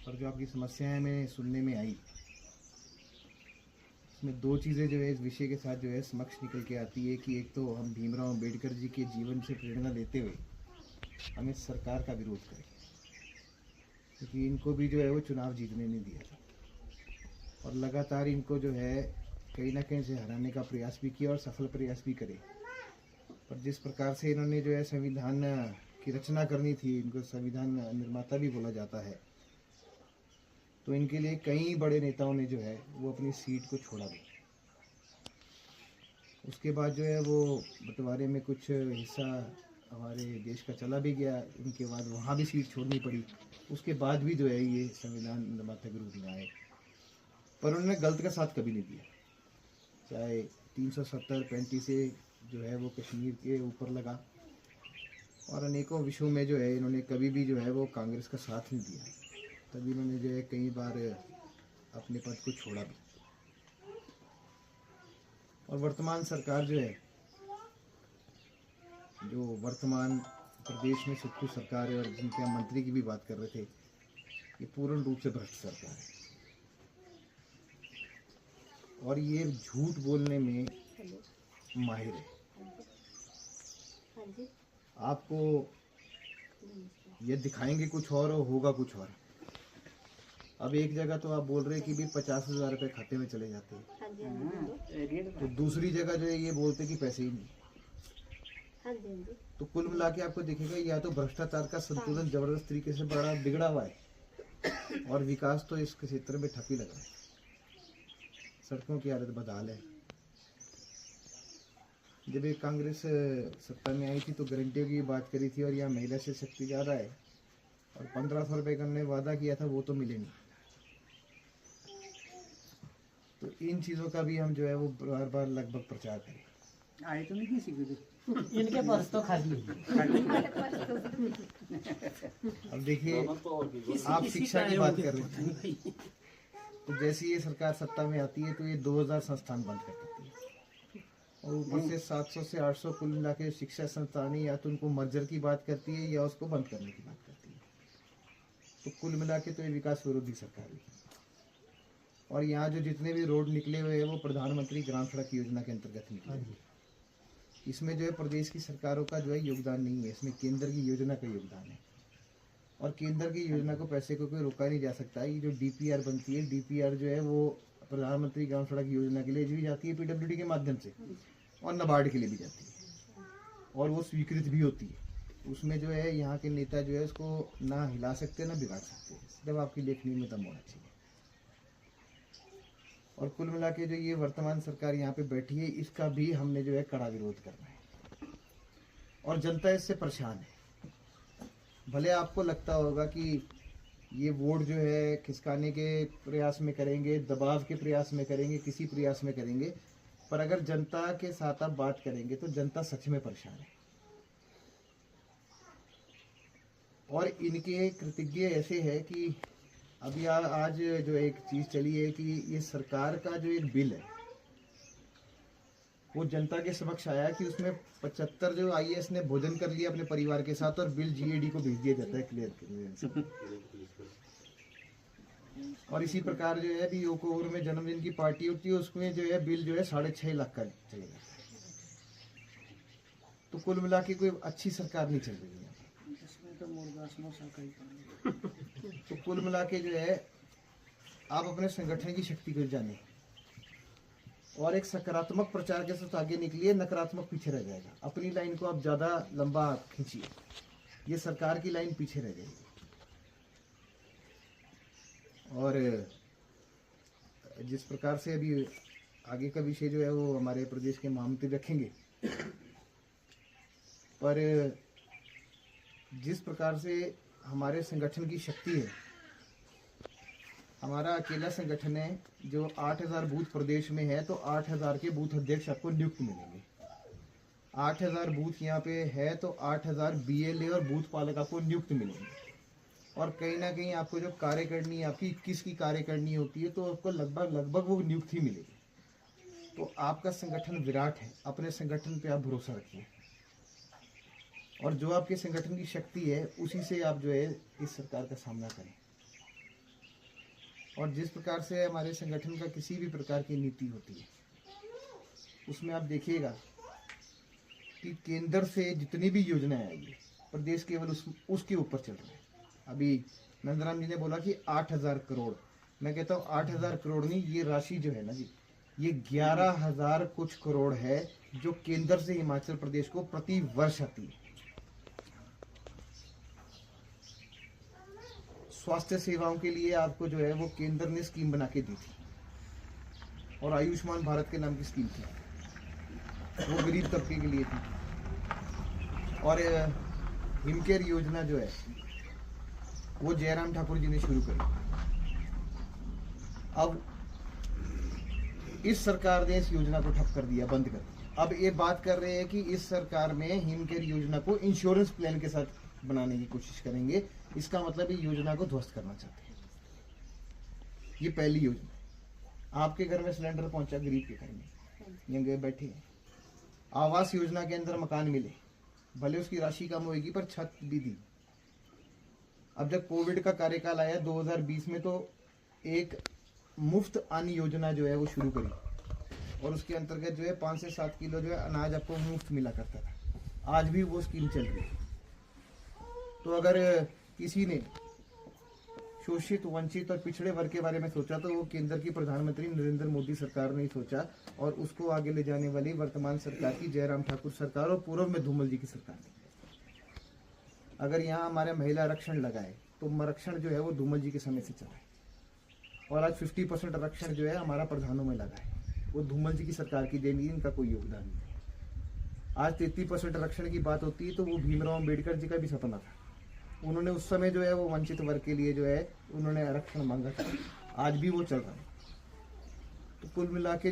पर जो आपकी समस्याएं में सुनने में आई, इसमें दो चीज़ें जो है इस विषय के साथ जो है समक्ष निकल के आती है कि एक तो हम भीमराव अंबेडकर जी के जीवन से प्रेरणा लेते हुए हमें सरकार का विरोध करें, क्योंकि इनको भी जो है वो चुनाव जीतने नहीं दिया था और लगातार इनको जो है कहीं ना कहीं से हराने का प्रयास भी किया और सफल प्रयास भी करे। पर जिस प्रकार से इन्होंने जो है संविधान की रचना करनी थी, इनको संविधान निर्माता भी बोला जाता है, तो इनके लिए कई बड़े नेताओं ने जो है वो अपनी सीट को छोड़ा भी। उसके बाद जो है वो बंटवारे में कुछ हिस्सा हमारे देश का चला भी गया, इनके बाद वहाँ भी सीट छोड़नी पड़ी। उसके बाद भी जो है ये संविधान निर्माता के रूप में आए, पर उन्होंने गलत का साथ कभी नहीं दिया। चाहे 370-35 से जो है वो कश्मीर के ऊपर लगा और अनेकों विषयों में जो है इन्होंने कभी भी जो है वो कांग्रेस का साथ नहीं दिया। तभी इन्होंने जो है कई बार अपने पद को छोड़ा भी। और वर्तमान सरकार जो है, जो वर्तमान प्रदेश में सुखू सरकार है और जिनके हम मंत्री की भी बात कर रहे थे, ये पूर्ण रूप से भ्रष्ट सरकार है और ये झूठ बोलने में माहिर है। आपको ये दिखाएंगे कुछ और होगा कुछ और। अब एक जगह तो आप बोल रहे हैं कि भी 50,000 रुपये खाते में चले जाते हैं, तो दूसरी जगह जो है ये बोलते कि पैसे ही नहीं। तो कुल मिला के आपको दिखेगा या तो भ्रष्टाचार का संतुलन जबरदस्त तरीके से बड़ा बिगड़ा हुआ है और विकास तो इस क्षेत्र में ठप ही लगा है। सड़कों की हालत बदहाल है। जब एक कांग्रेस सत्ता में आई थी तो गारंटियों की बात करी थी और यहाँ महिला से शक्ति ज़्यादा है और 1500 रुपये का उन्होंने वादा किया था, वो तो मिले नहीं। तो इन चीज़ों का भी हम जो है वो बार बार लगभग प्रचार करें। आए तो नहीं किसी को इनके पास तो खाली अब देखिए, आप शिक्षा की बात कर रहे थे, तो जैसे ये सरकार सत्ता में आती है तो ये 2000 संस्थान बंद कर देती है और ऊपर से 700 से 800 कुल मिला के शिक्षा संस्थान या तो उनको मर्जर की बात करती है या उसको बंद करने की बात करती है। तो कुल मिला के तो ये विकास विरोधी सरकार है। और यहाँ जो जितने भी रोड निकले हुए हैं वो प्रधानमंत्री ग्राम सड़क योजना के अंतर्गत निकले। इसमें जो है प्रदेश की सरकारों का जो है योगदान नहीं है, इसमें केंद्र की योजना का योगदान है और केंद्र की योजना को पैसे को कोई रोका नहीं जा सकता। ये जो डीपीआर बनती है, डीपीआर जो है वो प्रधानमंत्री ग्राम सड़क योजना के लिए भी जाती है पीडब्ल्यूडी के माध्यम से और नाबार्ड के लिए भी जाती है और वो स्वीकृत भी होती है। उसमें जो है यहाँ के नेता जो है उसको ना हिला सकते ना बिगाड़ सकते, जब आपकी लेखनी में दम होना चाहिए। और कुल मिला के जो ये वर्तमान सरकार यहाँ पे बैठी है, इसका भी हमने जो है कड़ा विरोध करना है और जनता इससे परेशान है। भले आपको लगता होगा कि ये वोट जो है खिसकाने के प्रयास में करेंगे, दबाव के प्रयास में करेंगे, किसी प्रयास में करेंगे, पर अगर जनता के साथ आप बात करेंगे तो जनता सच में परेशान है। और इनके कृतज्ञ ऐसे है कि अभी आज जो एक चीज़ चली है कि ये सरकार का जो एक बिल है वो जनता के समक्ष आया कि उसमें 75 जो आईएएस ने भोजन कर लिया अपने परिवार के साथ और बिल जीएडी को भेज दिया जाता है क्लियर। और इसी प्रकार जो है अभी ओकोवर में जन्मदिन की पार्टी होती है, उसमें जो है बिल जो है 6.5 लाख का चलेगा। तो कुल मिला के कोई अच्छी सरकार नहीं चल रही है। तो कुल मिला के जो है आप अपने संगठन की शक्ति को जाने और एक सकारात्मक प्रचार के साथ आगे निकलिए, नकारात्मक पीछे रह जाएगा। अपनी लाइन को आप ज़्यादा लंबा खींचिए, ये सरकार की लाइन पीछे रह जाएगी। और जिस प्रकार से अभी आगे का विषय जो है वो हमारे प्रदेश के महामंत्री रखेंगे, पर जिस प्रकार से हमारे संगठन की शक्ति है, हमारा अकेला संगठन है जो 8000 बूथ प्रदेश में है, तो 8000 के बूथ अध्यक्ष आपको नियुक्त मिलेंगे। 8000 बूथ यहाँ पे है तो 8000 बीएलए और बूथ पालक आपको नियुक्त मिलेंगे। और कहीं ना कहीं आपको जो कार्यकारिणी आपकी 21 की कार्यकारिणी होती है तो आपको लगभग वो नियुक्त ही मिलेगी। तो आपका संगठन विराट है, अपने संगठन पे आप भरोसा रखिए और जो आपके संगठन की शक्ति है उसी से आप जो है इस सरकार का सामना करें। और जिस प्रकार से हमारे संगठन का किसी भी प्रकार की नीति होती है उसमें आप देखिएगा कि केंद्र से जितनी भी योजनाएं आई है प्रदेश केवल उसके ऊपर चल रहे हैं। अभी नंदराम जी ने बोला कि 8,000 करोड़, मैं कहता हूँ 8,000 करोड़ नहीं, ये राशि जो है ना जी, ये 11,000 कुछ करोड़ है जो केंद्र से हिमाचल प्रदेश को प्रति वर्ष आती है। स्वास्थ्य सेवाओं के लिए आपको जो है वो केंद्र ने स्कीम बना के दी थी और आयुष्मान भारत के नाम की स्कीम थी, वो गरीब तबके के लिए थी। और हिमकेयर योजना जो है वो जयराम ठाकुर जी ने शुरू करी। अब इस सरकार ने इस योजना को ठप कर दिया, बंद कर दिया। अब ये बात कर रहे हैं कि इस सरकार में हिमकेयर योजना को इंश्योरेंस प्लान के साथ बनाने की कोशिश करेंगे। इसका मतलब ये योजना को ध्वस्त करना चाहते हैं। ये पहली योजना। आपके घर में सिलेंडर पहुंचा गरीब के घर में, यहाँ बैठे हैं। आवास योजना के अंदर मकान मिले, भले उसकी राशि कम होगी पर छत भी दी। अब जब कोविड का कार्यकाल आया 2020 में तो एक मुफ्त अन्न योजना जो है वो शुरू करी और उसके अंतर्गत जो है 5 से 7 किलो जो है अनाज आपको मुफ्त मिला करता था। आज भी वो स्कीम चल रही है। तो अगर किसी ने शोषित, वंचित और पिछड़े वर्ग के बारे में सोचा तो वो केंद्र की प्रधानमंत्री नरेंद्र मोदी सरकार ने ही सोचा और उसको आगे ले जाने वाली वर्तमान सरकार की जयराम ठाकुर सरकार और पूर्व में धूमल जी की सरकार ने। अगर यहाँ हमारे महिला आरक्षण लगाए तो आरक्षण जो है वो धूमल जी के समय से चला है और आज 50% आरक्षण जो है हमारा प्रधानों में लगा है, वो धूमल जी की सरकार की देन, इनका कोई योगदान नहीं। आज 33% आरक्षण की बात होती है तो वो भीमराव अम्बेडकर जी का भी सपना था। उन्होंने उस समय जो है वो वंचित वर्ग के लिए जो है उन्होंने आरक्षण मांगा था, आज भी वो चल रहा है। तो कुल मिला के